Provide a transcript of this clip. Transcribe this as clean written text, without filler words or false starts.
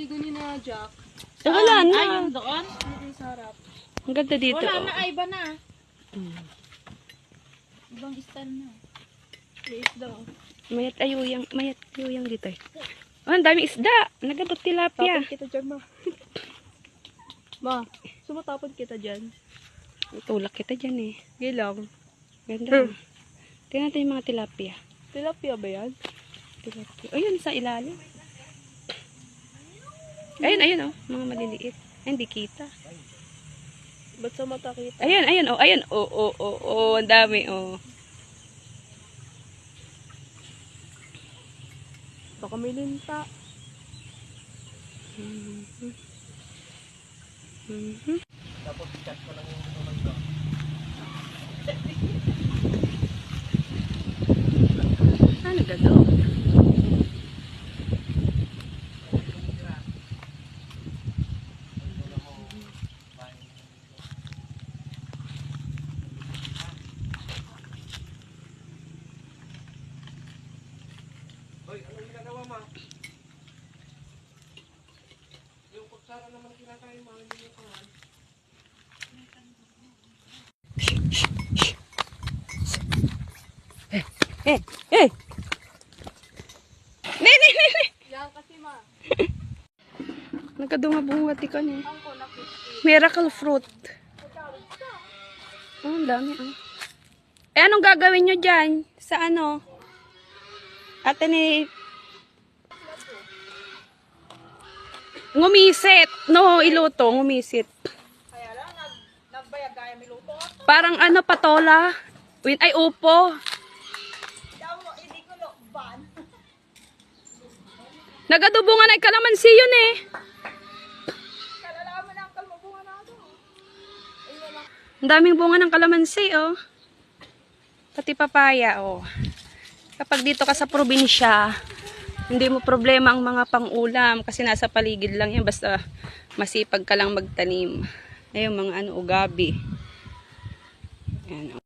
naligo ni na Jack. Wala na. Ay, yung doon? Dito sa harap. Ang ganda dito. Wala Oh. na, ay, iba na. Ibang style na. May isda. Mayat ayuyang dito eh. Oh, ang daming isda. Nagabot tilapia. Tapon kita dyan, ma. Ma, sumatapon kita dyan. Tulak kita dyan eh. Gilang. Ganda. Tingnan natin yung mga tilapia. Tilapia ba yan? Tilapia. Ayun, sa ilalim. Ayun oh. Mga maliliit. Ay, hindi kita. Ba't sa mata kita? Ayun oh. Ayun. Oh. Ang dami oh. Baka may linta. Tapos i-chat ko lang yung tulog ko. Ano gado? Hoy, ano ginagawa, ma? Yung kutsara naman kinakain, ma. Hindi yung pangan. Eh! Ne! Yan kasi, ma. Nagkadungabungat ka niya. Ang ko na crispy. Miracle fruit. Oh, ang dami ah. Eh, anong gagawin nyo dyan? Sa ano? Ate ni... Ngumisit. No, iluto. Ngumisit. Kaya lang, nagbayag kaya may luto. Parang ano, patola. Ay, upo. Hindi ko ban. Nagadubungan ay kalamansi yun eh. Kalalaman na ang kalmabunga na ito. Ang daming bunga ng kalamansi, oh. Pati papaya, oh. Kapag dito ka sa probinsya, hindi mo problema ang mga pang-ulam kasi nasa paligid lang yan. Basta masipag ka lang magtanim. Ayun, mga ano, ugabi. Ayan, oh.